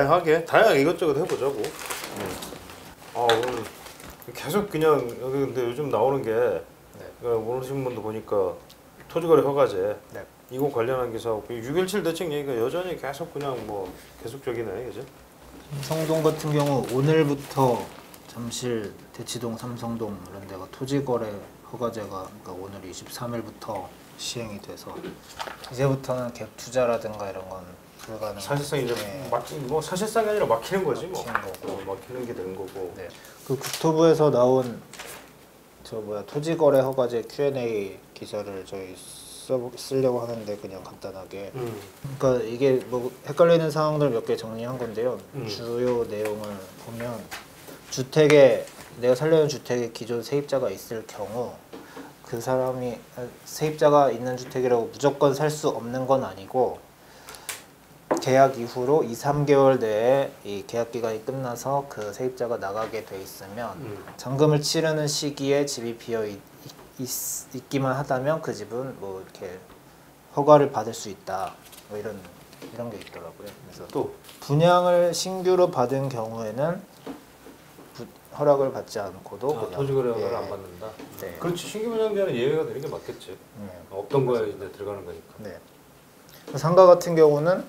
다양하게 이것저것 해보자고. 오늘 계속 그냥 여기 근데 요즘 나오는 게 오늘 신문도 보니까 토지거래 허가제 이거 관련한 기사하고 6.17 대책 얘기가 여전히 계속 그냥 뭐 계속적이네, 그죠? 삼성동 같은 경우 오늘부터 잠실, 대치동, 삼성동 이런 데가 토지거래 허가제가 그러니까 오늘 23일부터 시행이 돼서 이제부터는 갭 투자라든가 이런 건 불가능. 사실상 이제 뭐 사실상이 아니라 막히는 거지 뭐. 막히는 게 된 거고. 네. 그 국토부에서 나온 토지거래 허가제 Q&A 기사를 저희 쓰려고 하는데 그냥 간단하게. 그러니까 이게 뭐 헷갈리는 사항들 몇 개 정리한 건데요. 주요 내용을 보면 내가 살려는 주택에 기존 세입자가 있을 경우 그 사람이 세입자가 있는 주택이라고 무조건 살 수 없는 건 아니고 계약 이후로 2-3개월 내에 이 계약 기간이 끝나서 그 세입자가 나가게 돼 있으면 잔금을 치르는 시기에 집이 비어 있기만 하다면 그 집은 뭐 이렇게 허가를 받을 수 있다. 뭐 이런 게 있더라고요. 그래서 또 분양을 신규로 받은 경우에는 허락을 받지 않고도 토지거래 허가를 안 받는다. 네. 그렇지. 신규 분양자는 예외가 되는 게 맞겠지. 없던 거에 이제 들어가는 거니까. 네. 상가 같은 경우는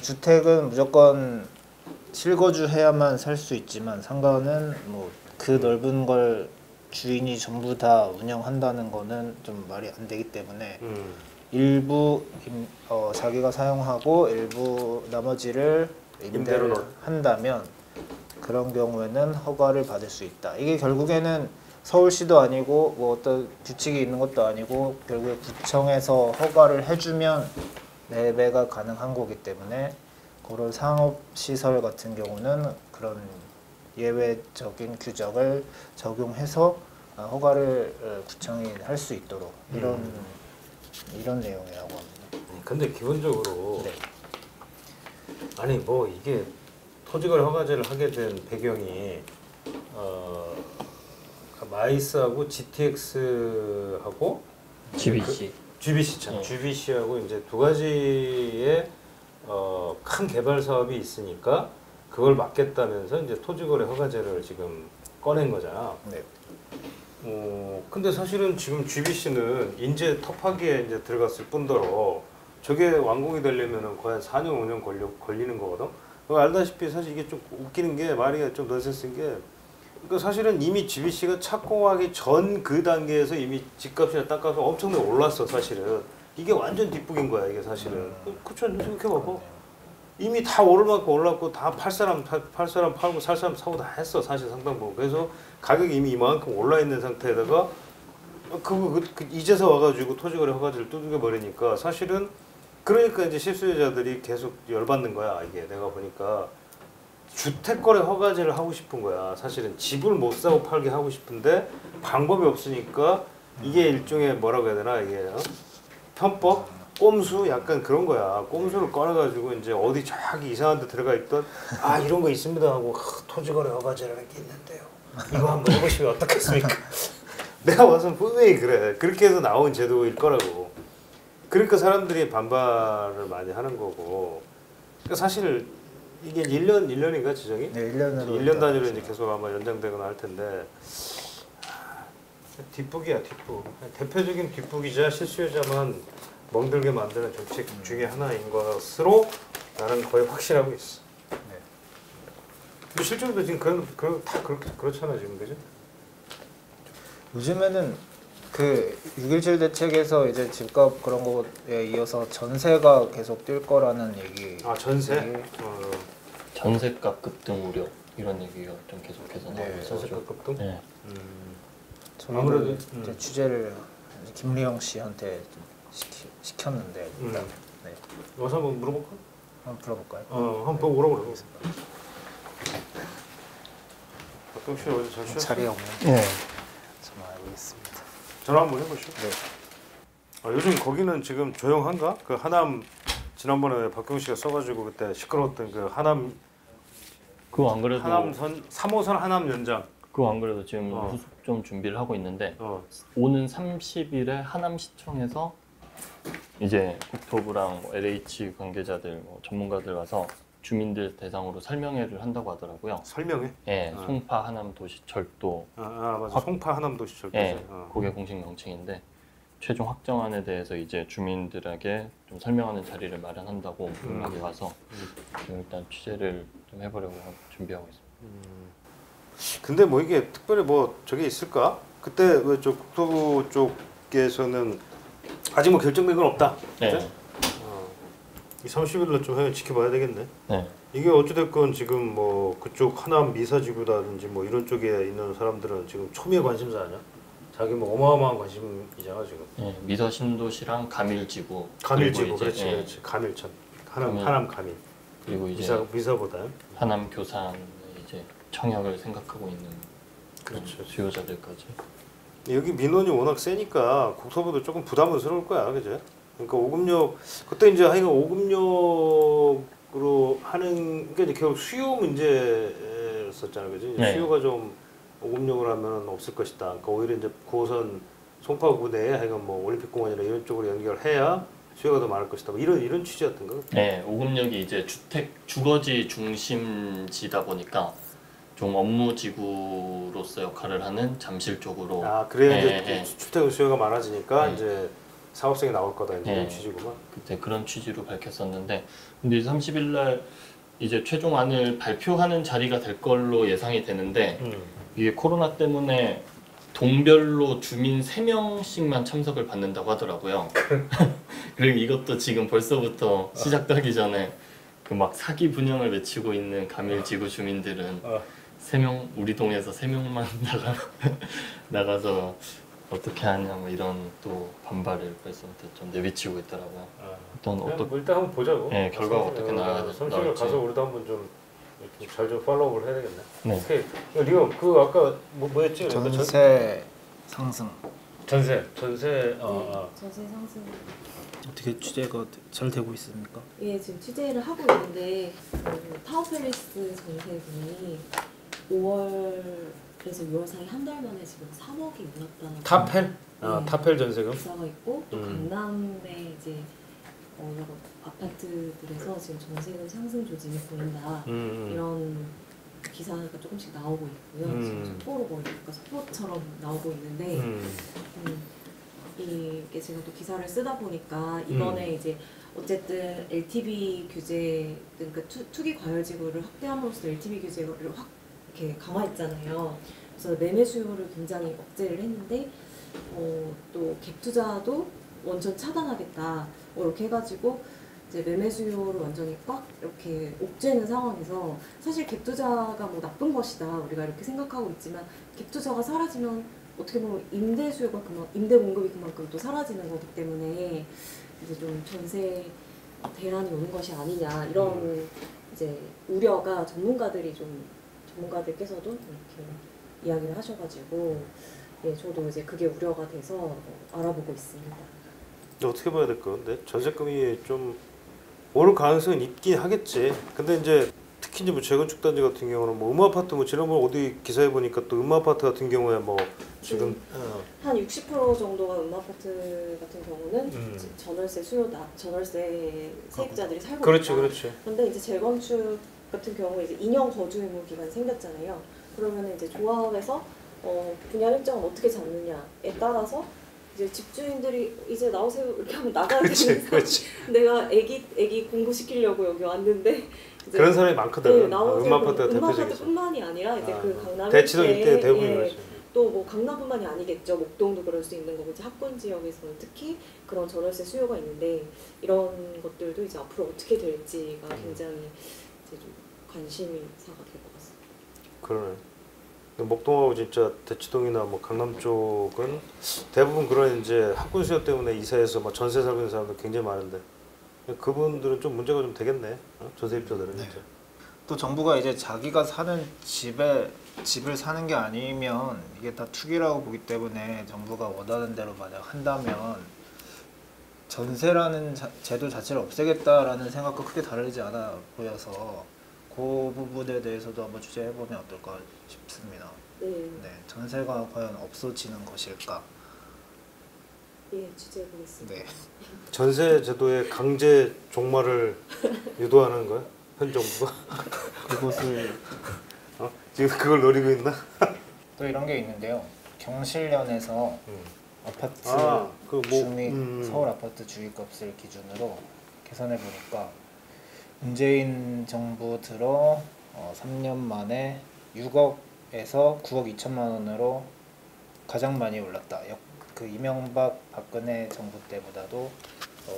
주택은 무조건 실거주해야만 살 수 있지만 상가는 뭐 그 넓은 걸 주인이 전부 다 운영한다는 거는 좀 말이 안 되기 때문에 일부 자기가 사용하고 일부 나머지를 임대를 한다면 그런 경우에는 허가를 받을 수 있다. 이게 결국에는 서울시도 아니고 뭐 어떤 규칙이 있는 것도 아니고 결국에 구청에서 허가를 해주면 매매가 가능한 거기 때문에 그런 상업시설 같은 경우는 그런 예외적인 규정을 적용해서 허가를 구청이 할 수 있도록 이런 내용이라고 합니다. 근데 기본적으로 아니 뭐 이게 토지거래 허가제를 하게 된 배경이 마이스하고 GTX하고 GBC하고 이제 두 가지의 큰 개발 사업이 있으니까 그걸 막겠다면서 이제 토지거래 허가제를 지금 꺼낸 거잖아. 네. 근데 사실은 지금 GBC는 인재 터파기에 이제 들어갔을 뿐더러 저게 완공이 되려면은 거의 한 4년 5년 걸리는 거거든. 알다시피 사실 이게 좀 웃기는 게 말이 좀 넌센스인 게 그러니까 사실은 이미 GBC가 착공하기 전 그 단계에서 이미 집값이나 땅값이 엄청나게 올랐어. 사실은 이게 완전 뒷북인 거야 이게 사실은. 그쵸? 생각해봐봐. 이미 다 오를 만큼 올랐고 다 팔 사람 팔고 살 사람 사고 다 했어 사실 상당 부분. 그래서 가격이 이미 이만큼 올라 있는 상태에다가 이제서 와가지고 토지거래 허가제를 두들겨 버리니까 사실은 그러니까 이제 실수요자들이 계속 열받는 거야. 이게 내가 보니까 주택거래 허가제를 하고 싶은 거야. 사실은 집을 못 사고 팔게 하고 싶은데 방법이 없으니까 이게 일종의 뭐라고 해야 되나 이게 편법? 꼼수? 약간 그런 거야. 꼼수를 꺼내가지고 이제 어디 저기 이상한 데 들어가 있던 이런 거 있습니다 하고 토지거래 허가제라는 게 있는데요. 이거 한번 해보시면 어떻겠습니까? 내가 봐서는 분명히 그래. 그렇게 해서 나온 제도일 거라고. 그러니까 사람들이 반발을 많이 하는 거고. 그러니까 사실 이게 1년인가 지정이? 네, 1년 단위로 이제 계속 아마 연장되거나 할 텐데 뒷북이야 뒷북. 대표적인 뒷북이자 실수요자만 멍들게 만드는 정책 중에 하나인 것으로 나는 거의 확신하고 있어. 네. 실제로도 지금 다 그렇잖아 지금 그죠? 요즘에는 그 6.17 대책에서 이제 집값 그런 거에 이어서 전세가 계속 뛸 거라는 얘기. 전세? 전세값 급등 우려 이런 얘기가 좀 계속해서 나오고 있어서 전세값 급등? 네. 아무래도 이제 취재를 김리영 씨한테 좀 시켰는데 일단 여기서 한번 물어볼까? 한번 불러볼까요? 한번 물어보겠습니다. 박경 씨 어제 잘 쉬었어요? 자리에 없는. 네. 전화 해보겠습니다. 전화 한번 해보시죠. 네. 요즘 거기는 지금 조용한가? 그 하남 지난번에 박경 씨가 써가지고 그때 시끄러웠던 그 하남. 그거 안 그래도 하남선 3호선 하남 연장. 그거 안 그래도 지금 후속 좀 준비를 하고 있는데 오는 30일에 하남시청에서 이제 국토부랑 LH 관계자들 전문가들 와서 주민들 대상으로 설명회를 한다고 하더라고요. 설명해. 예, 아. 송파 하남 도시 철도. 맞아. 송파 하남도시철도지. 예, 그게 공식 명칭인데 최종 확정안에 대해서 이제 주민들에게 좀 설명하는 자리를 마련한다고 연락이 와서 지금 일단 취재를 좀 해보려고 준비하고 있습니다. 근데 뭐 이게 특별히 뭐 저게 있을까? 그때 왜저 국토부 쪽에서는 아직 뭐 결정된 건 없다. 네. 그치? 이 30일날 좀 해외 지켜봐야 되겠네. 네. 이게 어찌됐건 지금 뭐 그쪽 하남 미사지구라든지 뭐 이런 쪽에 있는 사람들은 지금 초미의 관심사 아니야? 자기 뭐 어마어마한 관심이잖아 지금. 예, 미서 신도시랑 가밀지구. 가밀지구 그리고 이제, 그렇지 예, 그렇지 가밀천 하남 가밀. 하남 가밀 그리고 이제 미사보다 하남 교산 이제 청약을 생각하고 있는 그런 그렇죠. 수요자들까지. 여기 민원이 워낙 세니까 국토부도 조금 부담스러울 거야, 그제? 그러니까 오금역 그때 이제 하여간 오금역으로 하는 게 이제 결국 수요 문제였었잖아, 그지? 네. 수요가 좀 오금역으로 하면 없을 것이다. 그러니까 오히려 이제 9호선 송파구 내에 하여간 뭐 올림픽공원이나 이런 쪽으로 연결해야 수요가 더 많을 것이다. 뭐 이런 취지였던 거. 네, 오금역이 이제 주거지 중심지다 보니까 좀 업무지구로서 역할을 하는 잠실 쪽으로. 그래야 예, 이제 예. 주택 수요가 많아지니까 예. 이제 사업성이 나올 거다 이제 예. 이런 취지구만. 그때 그런 취지로 밝혔었는데, 근데 30일 날 이제 최종안을 발표하는 자리가 될 걸로 예상이 되는데 이게 코로나 때문에 동별로 주민 3명씩만 참석을 받는다고 하더라고요. 그리고 이것도 지금 벌써부터 시작하기 전에 그 막 사기 분양을 외치고 있는 가밀지구 주민들은 3명, 우리 동에서 3명만 나가서 어떻게 하냐 뭐 이런 또 반발을 벌써부터 좀 내비치고 있더라고요. 일단 뭐 일단 한번 보자고. 네, 결과가 어떻게 나올지. 성실을 가서 우리도 한번 좀 잘 좀 팔로우를 해야 되겠네. 네. 오케이. 리오 그 아까 뭐였지? 전세 상승 전세. 전세 상승. 어떻게 취재가 잘 되고 있습니까? 예, 지금 취재를 하고 있는데 타워팰리스 전세금이 5월에서 6월 사이 한 달 만에 지금 3억이 올랐다. 타펠? 네. 타펠 전세금. 기사가 있고 또 강남에 이제 여러 아파트들에서 지금 전세금 상승 조짐이 보인다. 이런 기사가 조금씩 나오고 있고요. 지금 속보로 보니까 속보처럼 나오고 있는데 이게 제가 또 기사를 쓰다 보니까 이번에 이제 어쨌든 LTV 규제, 그러니까 투기 과열지구를 확대함으로써 LTV 규제를 확 이렇게 강화했잖아요. 그래서 매매 수요를 굉장히 억제를 했는데 또 갭 투자도 원천 차단하겠다 이렇게 해가지고 이제 매매 수요를 완전히 꽉 이렇게 옥죄는 상황에서 사실 갭 투자가 뭐 나쁜 것이다 우리가 이렇게 생각하고 있지만 갭 투자가 사라지면 어떻게 보면 임대 수요가 임대 공급이 그만큼 또 사라지는 거기 때문에 이제 좀 전세 대란이 오는 것이 아니냐 이런 이제 우려가 전문가들께서도 이렇게 이야기를 하셔가지고 예, 저도 이제 그게 우려가 돼서 알아보고 있습니다. 어떻게 봐야 될까? 근데 전세금이 좀 오를 가능성은 있긴 하겠지. 근데 이제 특히 이제 뭐 재건축 단지 같은 경우는 뭐 음아파트 뭐 지난번 어디 기사에 보니까 또 음아파트 같은 경우에 뭐 지금 한 60% 정도가 음아파트 같은 경우는 전월세 전월세 세입자들이 살고 그렇지 있다. 그렇지. 그런데 이제 재건축 같은 경우에 이제 2년 거주 의무 기간이 생겼잖아요. 그러면 이제 조합에서 분양 일정을 어떻게 잡느냐에 따라서 이제 집주인들이 이제 나오세요 이렇게 하면 나가야 되는 그렇지. 내가 애기 공부시키려고 여기 왔는데 이제 그런 사람이 많거든. 네, 나오세요. 음아파트가 대표적이지. 음아파트뿐만이 아니라 이제 그 강남 대치동 일대 대부분 예, 그렇지. 또 뭐 강남뿐만이 아니겠죠. 목동도 그럴 수 있는 거고 이제 합권 지역에서는 특히 그런 전월세 수요가 있는데 이런 것들도 이제 앞으로 어떻게 될지가 굉장히 이제 좀 관심사가 될 것 같습니다. 그러네. 목동하고 진짜 대치동이나 뭐 강남 쪽은 대부분 그런 이제 학군 수요 때문에 이사해서 뭐 전세 살고 있는 사람들 굉장히 많은데 그분들은 좀 문제가 좀 되겠네. 전세 입자들은 진짜. 또 정부가 이제 자기가 사는 집을 사는 게 아니면 이게 다 투기라고 보기 때문에 정부가 원하는 대로 만약 한다면 전세라는 제도 자체를 없애겠다라는 생각과 크게 다르지 않아 보여서 그 부분에 대해서도 한번 취재해보면 어떨까 싶습니다. 네, 전세가 과연 없어지는 것일까? 예, 취재해 보겠습니다. 네. 전세 제도의 강제 종말을 유도하는 거야? 현 정부가 이곳을 지금 그걸 노리고 있나? 또 이런 게 있는데요. 경실련에서 아파트 그 서울 아파트 주위값을 기준으로 계산해 보니까 문재인 정부 들어 3년 만에 6억에서 9억 2천만 원으로 가장 많이 올랐다. 그 이명박 박근혜 정부 때보다도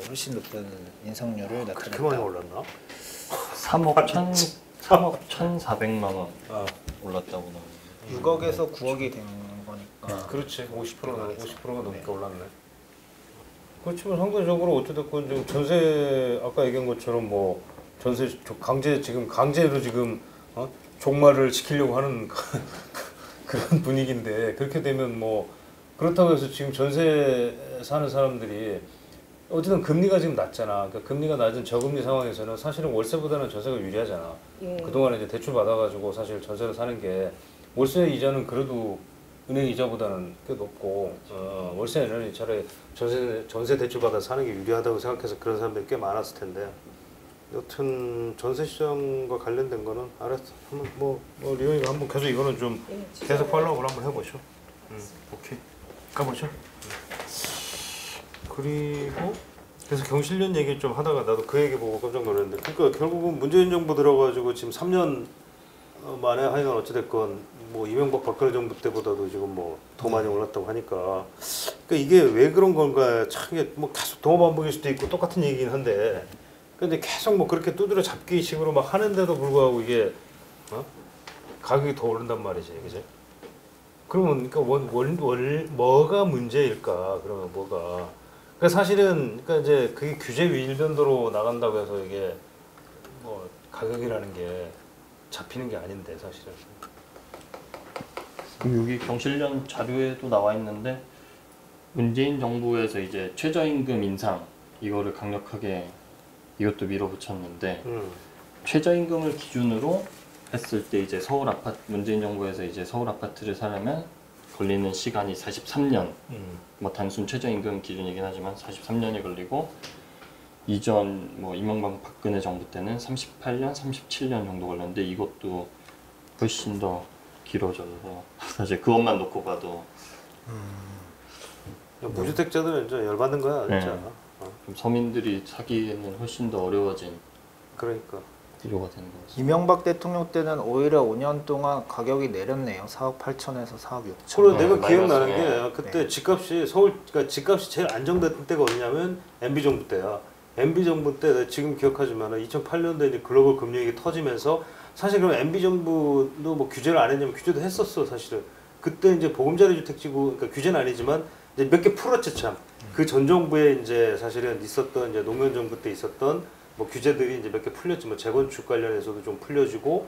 훨씬 높은 인상률을 그렇게 나타냈다. 많이 올랐나? 3억 1,400만 원 아, 올랐다고 나오네요. 6억에서 9억이 된 거니까. 그렇지. 50%가 넘게 올랐네. 그렇지만 상대적으로 어찌됐건 좀 전세 아까 얘기한 것처럼 뭐 전세 지금 강제로 지금 종말을 시키려고 하는 그런 분위기인데 그렇게 되면 뭐 그렇다고 해서 지금 전세 사는 사람들이 어쨌든 금리가 지금 낮잖아. 그러니까 금리가 낮은 저금리 상황에서는 사실은 월세보다는 전세가 유리하잖아. 예. 그동안에 이제 대출 받아가지고 사실 전세를 사는 게 월세 이자는 그래도 은행 이자보다는 꽤 높고 월세는 차라리 전세 대출 받아 사는 게 유리하다고 생각해서 그런 사람들이 꽤 많았을 텐데 여튼 전세 시장과 관련된 거는 알았어. 한번 뭐 리온이가 한번 계속 이거는 좀 예, 계속 팔로우를 한번 해보죠. 오케이 가보죠. 그리고 그래서 경실련 얘기 좀 하다가 나도 그 얘기 보고 깜짝 놀랐는데 그러니까 결국은 문재인 정부 들어가지고 지금 3년 만에 하여간 어찌됐건 뭐 이명박 박근혜 정부 때보다도 지금 뭐 더 많이 올랐다고 하니까 그러니까 이게 왜 그런 건가 참 이게 뭐 계속 동어 반복일 수도 있고 똑같은 얘기긴 한데 근데 계속 뭐 그렇게 두드려 잡기 식으로 막 하는데도 불구하고 이게 가격이 더 오른단 말이지, 그지? 그러면 그러니까 뭐가 문제일까? 그러면 뭐가? 그러니까 사실은 그러니까 이제 그게 규제 일변도로 나간다고 해서 이게 뭐 가격이라는 게 잡히는 게 아닌데 사실은. 여기 경실련 자료에도 나와 있는데 문재인 정부에서 이제 최저임금 인상 이거를 강력하게 이것도 밀어붙였는데 최저임금을 기준으로 했을 때 이제 문재인 정부에서 이제 서울 아파트를 사려면 걸리는 시간이 43년. 뭐 단순 최저임금 기준이긴 하지만 43년이 걸리고 이전 뭐 이명박 박근혜 정부 때는 38년, 37년 정도 걸렸는데 이것도 훨씬 더 길어져서 사실 그것만 놓고 봐도 무주택자들은 이제 열받는 거야, 진짜. 네. 좀 서민들이 사기에는 훨씬 더 어려워진 그러니까. 구조가 되는 것 같습니다. 이명박 대통령 때는 오히려 5년 동안 가격이 내렸네요. 4억 8천에서 4억 6천. 그리고 내가 기억나는 마이너스. 게 그때 집값이 그러니까 집값이 제일 안정됐던 때가 어디냐면 MB 정부 때야. MB 정부 때 내가 지금 기억하지만 2008년도에 이제 글로벌 금융위기 터지면서 사실 그럼 MB 정부도 뭐 규제를 안 했냐면 규제도 했었어 사실은. 그때 이제 보금자리 주택지구 그러니까 규제는 아니지만 이제 몇 개 풀었지 참. 그 전 정부에 이제 사실은 있었던 이제 노무현 정부 때 있었던 뭐 규제들이 이제 몇 개 풀렸지 뭐 재건축 관련해서도 좀 풀려지고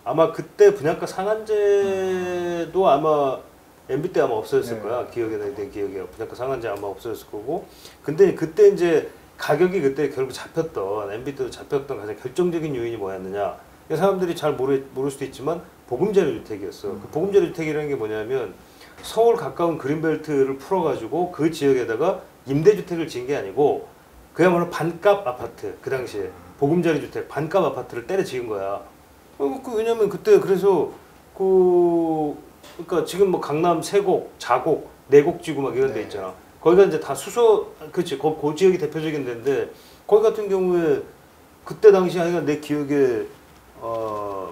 아마 그때 분양가 상한제도 아마 MB 때 아마 없어졌을 거야. 내 기억에 분양가 상한제 아마 없어졌을 거고. 근데 그때 이제 가격이 그때 결국 잡혔던 MB 때도 잡혔던 가장 결정적인 요인이 뭐였느냐? 사람들이 잘 모를 수도 있지만 보금자리 주택이었어. 그 보금자리 주택이라는 게 뭐냐면 서울 가까운 그린벨트를 풀어가지고 그 지역에다가 임대주택을 지은 게 아니고 그야말로 반값 아파트 그 당시에 보금자리 주택 반값 아파트를 때려 지은 거야. 왜냐면 그때 그래서 그러니까 지금 뭐 강남 세곡, 자곡, 내곡지구 막 이런 데 있잖아. 거기가 이제 다 그렇지. 그 지역이 대표적인 데인데 거기 같은 경우에 그때 당시 하여간 내 기억에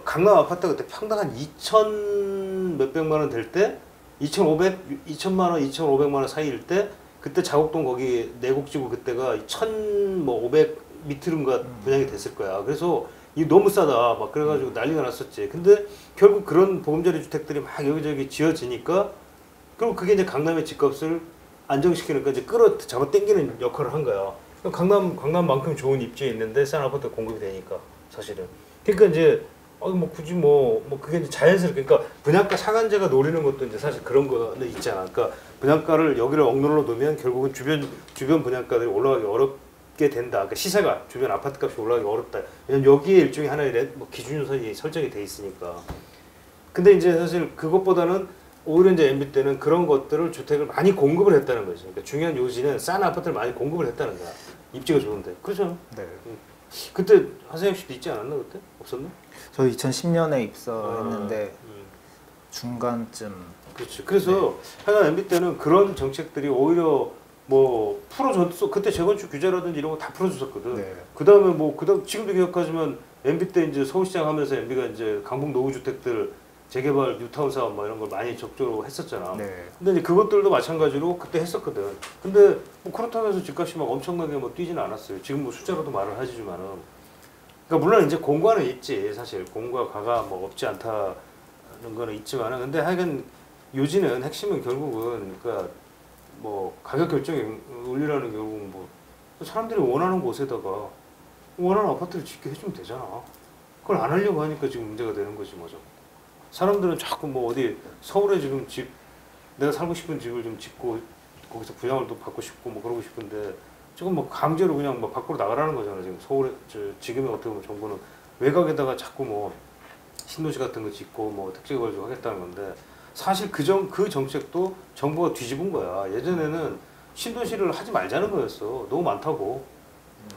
강남 아파트가 그때 평당 한 2천 몇백만 원 될 때 2,500만 원, 2,500만 원 사이일 때 그때 자곡동 거기 내곡지구 그때가 1,500 밑으로인가 분양이 됐을 거야. 그래서 이 너무 싸다 막 그래가지고 난리가 났었지. 근데 결국 그런 보금자리 주택들이 막 여기저기 지어지니까 그리고 그게 이제 강남의 집값을 안정시키니까 이제 잡아 당기는 역할을 한 거야. 강남만큼 좋은 입지에 있는데 싼 아파트 공급이 되니까 사실은. 그러니까 이제 뭐 굳이 뭐 그게 이제 자연스럽게 그러니까 분양가 상한제가 노리는 것도 이제 사실 그런 거는 있잖아. 그러니까 분양가를 여기를 억눌러 놓으면 결국은 주변 분양가들이 올라가기 어렵게 된다. 그러니까 시세가 주변 아파트 값이 올라가기 어렵다. 왜냐면 여기에 일종의 하나의 뭐 기준선이 설정이 돼 있으니까. 근데 이제 사실 그것보다는 오히려 이제 MB 때는 그런 것들을 주택을 많이 공급을 했다는 거죠. 그러니까 중요한 요지는 싼 아파트를 많이 공급을 했다는 거야. 입지가 좋은데. 그렇죠? 네. 그때 하세영 씨도 있지 않았나 그때? 없었나? 저 2010년에 입사했는데 음. 중간쯤. 그렇지. 그래서 하여간 MB 때는 그런 정책들이 오히려 뭐 풀어줬어. 그때 재건축 규제라든지 이런 거 다 풀어줬었거든. 네. 그다음에 뭐 그다음 지금도 기억하지만 MB 때 이제 서울시장 하면서 MB가 이제 강북 노후주택들 재개발 뉴타운 사업 뭐 이런 걸 많이 적극적으로 했었잖아. 네. 근데 이제 그것들도 마찬가지로 그때 했었거든. 근데 뭐 그렇다고 해서 집값이 막 엄청나게 뭐 뛰지는 않았어요. 지금 뭐 숫자로도 말을 하지만은. 그러니까 물론 이제 공과는 있지. 사실 공과 과가 뭐 없지 않다는 거는 있지만은 근데 하여간 요지는 핵심은 결국은 그러니까 뭐 가격 결정이 올리라는 결국은 뭐 사람들이 원하는 곳에다가 원하는 아파트를 짓게 해주면 되잖아. 그걸 안 하려고 하니까 지금 문제가 되는 거지 뭐죠. 사람들은 자꾸 뭐 어디 서울에 지금 집 내가 살고 싶은 집을 좀 짓고 거기서 분양을 또 받고 싶고 뭐 그러고 싶은데 지금 뭐 강제로 그냥 뭐 밖으로 나가라는 거잖아. 지금 서울에 지금의 어떻게 보면 정부는 외곽에다가 자꾸 뭐 신도시 같은 거 짓고 뭐 택지개발 좀 하겠다는 건데 사실 그 정책도 정부가 뒤집은 거야. 예전에는 신도시를 하지 말자는 거였어. 너무 많다고.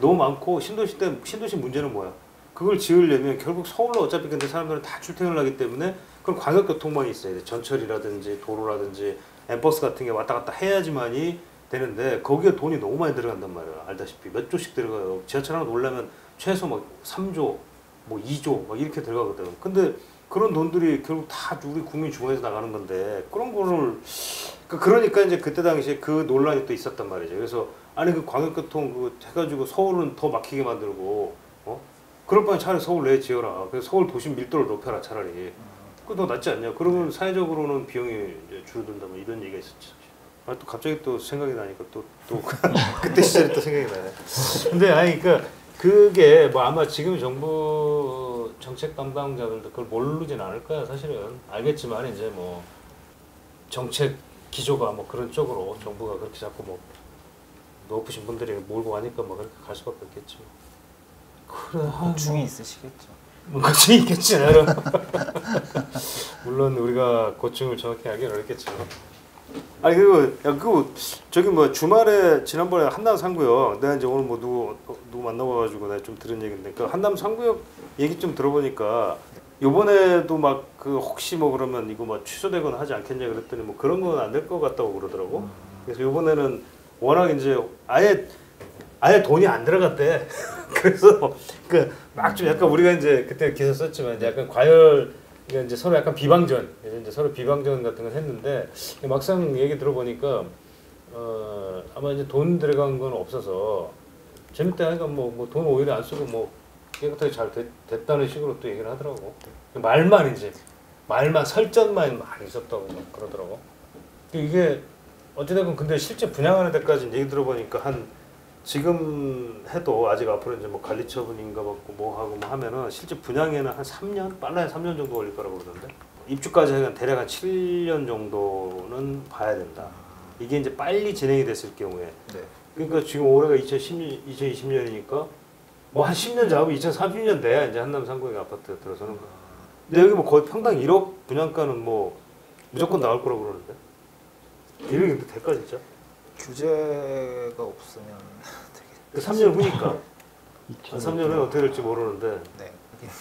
너무 많고 신도시 문제는 뭐야? 그걸 지으려면 결국 서울로 어차피 근데 사람들은 다 출퇴근을 하기 때문에 그럼 광역교통망이 있어야 돼. 전철이라든지 도로라든지 엠버스 같은 게 왔다 갔다 해야지만이 되는데 거기에 돈이 너무 많이 들어간단 말이야. 알다시피 몇 조씩 들어가요. 지하철 하나 놓으려면 최소 막 3조, 뭐 2조 막 이렇게 들어가거든. 근데 그런 돈들이 결국 다 우리 국민 주머니에서 나가는 건데 그런 거를 그러니까 이제 그때 당시에 그 논란이 또 있었단 말이죠. 그래서 아니 그 광역교통 그 해가지고 서울은 더 막히게 만들고 그럴 바에 차라리 서울 내에 지어라. 그래서 서울 도심 밀도를 높여라 차라리. 그거 더 낫지 않냐? 그러면 사회적으로는 비용이 이제 줄어든다 뭐 이런 얘기가 있었지. 아, 또 갑자기 또 생각이 나니까 또 그때 시절이 또 생각이 나네. 근데 아니 그러니까 그게 뭐 아마 지금 정부 정책 담당자들도 그걸 모르진 않을 거야 사실은. 알겠지만 이제 뭐 정책 기조가 뭐 그런 쪽으로 정부가 그렇게 자꾸 뭐 높으신 분들이 몰고 가니까 뭐 그렇게 갈 수밖에 없겠지. 그래, 고충이 있으시겠죠. 뭐 고충이 있겠지 나름. 물론 우리가 고충을 정확히 알기는 어렵겠지만. 아니 그거 저기 뭐 주말에 지난번에 한남 상구역 내가 이제 오늘 뭐 누구 만나봐가지고 내가 좀 들은 얘기인데 그 한남 상구역 얘기 좀 들어보니까 요번에도 막 그 혹시 뭐 그러면 이거 뭐 취소되거나 하지 않겠냐 그랬더니 뭐 그런 건 안 될 것 같다고 그러더라고. 그래서 요번에는 워낙 이제 아예 돈이 안 들어갔대. 그래서 그 막 좀 약간 우리가 이제 그때 기사 썼지만 이제 약간 이제 서로 약간 비방전, 이제 서로 비방전 같은 걸 했는데 막상 얘기 들어보니까 아마 이제 돈 들어간 건 없어서 재밌다 하니까 뭐 돈 오히려 안 쓰고 뭐 깨끗하게 잘 됐다는 식으로 또 얘기를 하더라고. 말만 설전만 많이 있었다고 막 그러더라고. 이게 어찌됐건 근데 실제 분양하는 데까지 얘기 들어보니까 한 지금 해도 아직 앞으로 이제 뭐 관리 처분인가 받고 뭐 하고 뭐 하면은 실제 분양에는 한 3년 빨라야 3년 정도 걸릴 거라고 그러던데 입주까지 하면 대략 한 7년 정도는 봐야 된다. 이게 이제 빨리 진행이 됐을 경우에. 네. 그러니까 지금 올해가 2020년이니까 뭐 한 10년 잡으면 2030년 돼야 이제 한남 상공의 아파트 들어서는 거야. 근데 여기 뭐 거의 평당 1억 분양가는 뭐 무조건 나올 거라고 그러는데 1억이 근데 될까 진짜? 규제가 없으면 되게 3년 후니까 3년 후에 어떻게 될지 모르는데 네.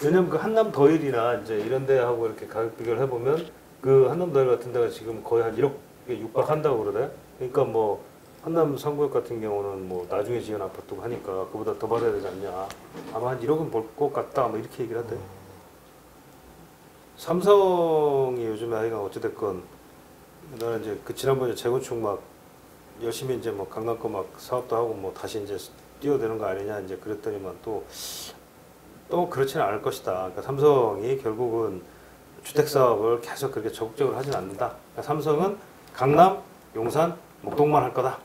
왜냐면 그 한남 더일이나 이제 이런 데하고 이렇게 가격 비교를 해보면 그 한남 더일 같은 데가 지금 거의 한 1억에 육박한다고 그러대. 그러니까 뭐 한남 상구역 같은 경우는 뭐 나중에 지은 아파트고 하니까 그보다 더 받아야 되지 않냐. 아마 한 1억은 벌 것 같다 뭐 이렇게 얘기를 하대. 삼성이 요즘에 아이가 어찌됐건 나는 이제 그 지난번에 재건축 막 열심히 이제 뭐 강남거 막 사업도 하고 뭐 다시 이제 뛰어드는 거 아니냐 이제 그랬더니만 또 그렇지는 않을 것이다. 그러니까 삼성이 결국은 주택 사업을 계속 그렇게 적극적으로 하진 않는다. 그러니까 삼성은 강남, 용산, 목동만 할 거다.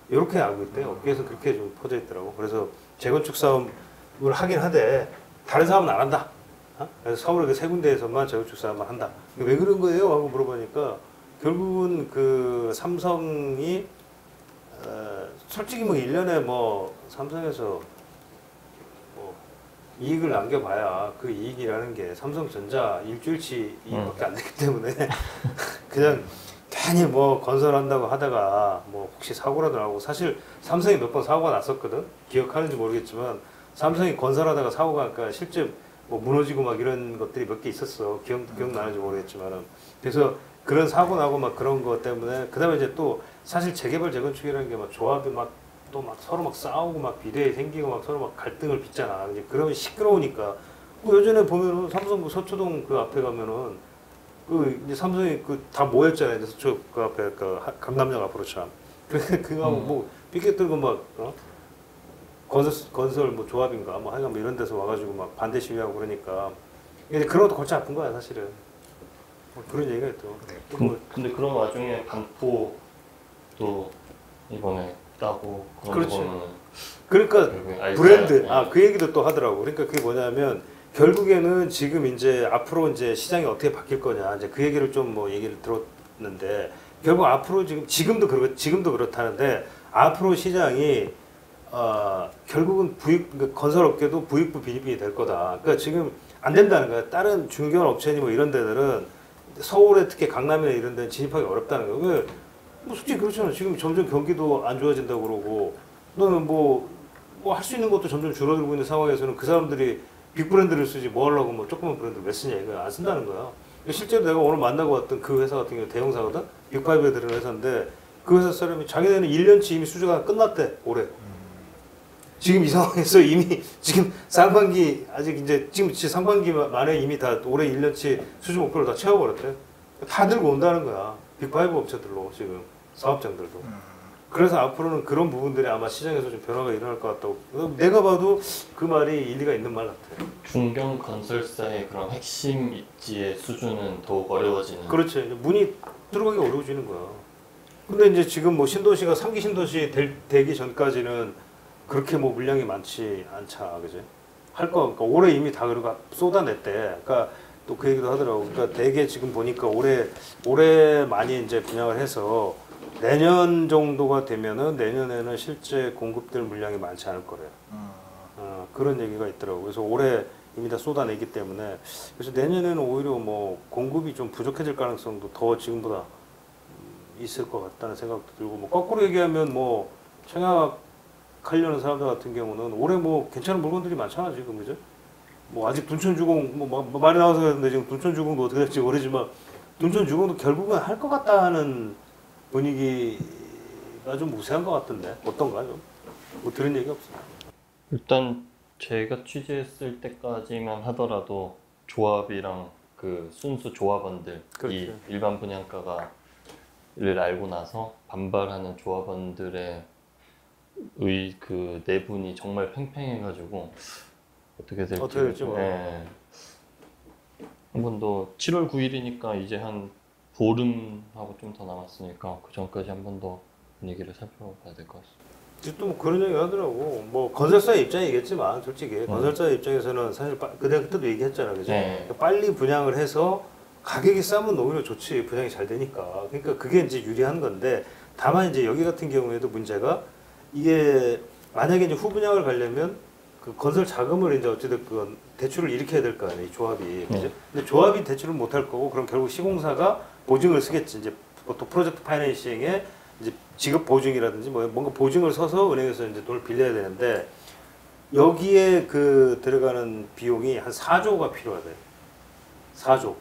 이렇게 알고 있대요. 업계에서 그렇게 좀 퍼져 있더라고. 그래서 재건축 사업을 하긴 하되 다른 사업은 안 한다. 그래서 서울 그 세 군데에서만 재건축 사업만 한다. 왜 그런 거예요? 하고 물어보니까 결국은 그 삼성이 솔직히 뭐 1년에 뭐 삼성에서 뭐 이익을 남겨봐야 그 이익이라는 게 삼성전자 일주일치 이익밖에 안 되기 때문에 그냥 괜히 뭐 건설한다고 하다가 뭐 혹시 사고라도 나고 사실 삼성이 몇 번 사고가 났었거든. 기억하는지 모르겠지만 삼성이 건설하다가 사고가 아까 실제 뭐 무너지고 막 이런 것들이 몇 개 있었어. 기억나는지 모르겠지만은. 그래서 그런 사고 나고 막 그런 것 때문에 그다음에 이제 또 사실 재개발 재건축이라는 게 막 조합이 막 또 막 서로 막 싸우고 막 비대위 생기고 막 서로 막 갈등을 빚잖아. 이제 그러면 시끄러우니까. 그 예전에 보면은 삼성 그 서초동 그 앞에 가면은 그 이제 삼성이 그 다 모였잖아요. 그래서 그 앞에 그 강남역 앞으로 참. 그거 뭐 삐끗 들고 막 건설 뭐 조합인가 뭐 하여간 뭐 이런 데서 와가지고 막 반대 시위하고 그러니까 근데 그런 것도 골치 아픈 거야 사실은. 뭐 그런 얘기가 있더라고. 근데 그런 와중에 반포도 이번에 따고 그런 그렇지. 거는 그러니까 알짜- 브랜드 예. 그 얘기도 또 하더라고. 그러니까 그게 뭐냐면 결국에는 지금 이제 앞으로 이제 시장이 어떻게 바뀔 거냐 이제 그 얘기를 좀 뭐 얘기를 들었는데 결국 앞으로 지금도 그렇다는데 앞으로 시장이 결국은 그러니까 건설업계도 부익부 빈익빈이 될 거다. 그러니까 지금 안 된다는 거야. 다른 중견 업체니 뭐 이런 데들은 서울에 특히 강남이나 이런 데는 진입하기 어렵다는 거야. 왜? 뭐 솔직히 그렇잖아. 지금 점점 경기도 안 좋아진다고 그러고 너는 뭐 할 수 있는 것도 점점 줄어들고 있는 상황에서는 그 사람들이 빅 브랜드를 쓰지 뭐 하려고 뭐 조그만 브랜드를 왜 쓰냐 이거 안 쓴다는 거야. 실제로 내가 오늘 만나고 왔던 그 회사 같은 경우 대형사거든. 빅5에 들어간 회사인데 그 회사 사람이 자기네는 1년치 이미 수주가 끝났대 올해. 지금 이 상황에서 이미 지금 상반기 아직 이제 지금 상반기 만에 이미 다 올해 1년치 수주 목표를 다 채워버렸대. 다 들고 온다는 거야. 빅5 업체들로 지금 사업장들도. 그래서 앞으로는 그런 부분들이 아마 시장에서 좀 변화가 일어날 것 같다고. 내가 봐도 그 말이 일리가 있는 말 같아. 중견 건설사의 그런 핵심 입지의 수준은 더욱 어려워지는. 그렇지. 이제 문이 들어가기 어려워지는 거야. 근데 이제 지금 뭐 신도시가 3기 신도시 되기 전까지는 그렇게 뭐 물량이 많지 않자, 그지? 그러니까 올해 이미 다 그러고 쏟아냈대. 그러니까 또 그 얘기도 하더라고. 그러니까 대개 지금 보니까 올해 많이 이제 분양을 해서 내년 정도가 되면은 내년에는 실제 공급될 물량이 많지 않을 거래요. 그런 얘기가 있더라고. 그래서 올해 이미 다 쏟아내기 때문에 그래서 내년에는 오히려 뭐 공급이 좀 부족해질 가능성도 더 지금보다 있을 것 같다는 생각도 들고 뭐 거꾸로 얘기하면 뭐 청약 하려는 사람들 같은 경우는 올해 뭐 괜찮은 물건들이 많잖아 지금 그죠? 뭐 아직 둔촌주공 뭐 말이 나와서 그랬는데 지금 둔촌주공도 어떻게 될지 모르지만 둔촌주공도 결국은 할 것 같다는 분위기가 좀 우세한 것 같은데 어떤가 좀? 뭐 들은 얘기 없어? 일단 제가 취재했을 때까지만 하더라도 조합이랑 그 순수 조합원들 그렇죠. 이 일반 분양가가 를 알고 나서 반발하는 조합원들의 그 내분이 정말 팽팽해가지고 어떻게 될지 네. 한 번 더 7월 9일이니까 이제 한 보름하고 좀 더 남았으니까 그 전까지 한 번 더 분위기를 살펴봐야 될 것 같습니다. 또 뭐 그런 얘기 하더라고. 뭐 건설사의 입장이겠지만 솔직히 건설사의 입장에서는 사실 내가 그때도 얘기했잖아, 그죠? 네. 빨리 분양을 해서 가격이 싸면 오히려 좋지. 분양이 잘 되니까. 그러니까 그게 이제 유리한 건데 다만 이제 여기 같은 경우에도 문제가 이게 만약에 이제 후분양을 가려면 그 건설 자금을 이제 어찌됐건 대출을 일으켜야 될 거 아니에요, 이 조합이. 그죠? 근데 조합이 대출을 못 할 거고 그럼 결국 시공사가 보증을 쓰겠지. 이제 보통 프로젝트 파이낸싱에 이제 지급 보증이라든지 뭐 뭔가 보증을 서서 은행에서 이제 돈을 빌려야 되는데 여기에 그 들어가는 비용이 한 4조가 필요하대. 4조.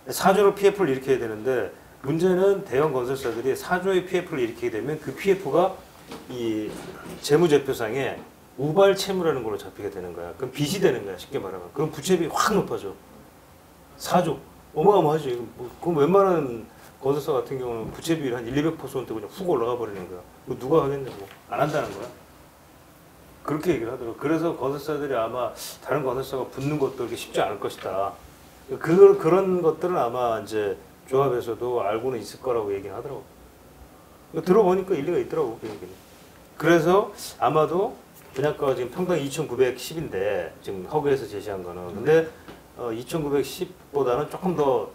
4조로 PF를 일으켜야 되는데 문제는 대형 건설사들이 4조의 PF를 일으키게 되면 그 PF가 이 재무제표상에 우발 채무라는 걸로 잡히게 되는 거야. 그럼 빚이 되는 거야. 쉽게 말하면. 그럼 부채비 확 높아져. 4조. 어마어마하지. 그럼 웬만한 건설사 같은 경우는 부채비율 한 100~200% 그냥 훅 올라가 버리는 거야. 그거 누가 하겠냐고. 안 한다는 거야. 그렇게 얘기를 하더라고. 그래서 건설사들이 아마 다른 건설사가 붙는 것도 그렇게 쉽지 않을 것이다. 그런 것들은 아마 이제 조합에서도 알고는 있을 거라고 얘기를 하더라고. 들어보니까 일리가 있더라고, 그 얘기는. 그래서 아마도 분양가가 지금 평당 2,910인데 지금 허그에서 제시한 거는. 근데 2,910보다는 조금 더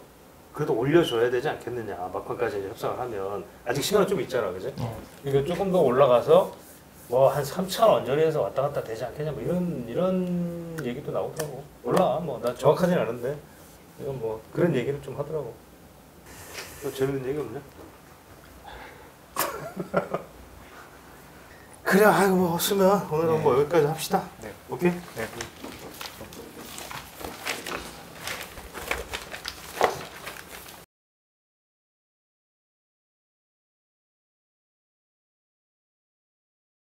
그래도 올려줘야 되지 않겠느냐. 막판까지 이제 협상을 하면. 아직 시간은 좀 있잖아, 그죠? 그러니까 조금 더 올라가서 뭐 한 3천 언저리에서 왔다 갔다 되지 않겠냐. 뭐 이런 얘기도 나오더라고. 몰라. 뭐 나 정확하진 않은데. 이건 뭐 그런 얘기를 좀 하더라고. 또 재밌는 얘기 없냐? 그래, 아이고 뭐 없으면 오늘은 뭐 여기까지 합시다. 네. 오케이? 네.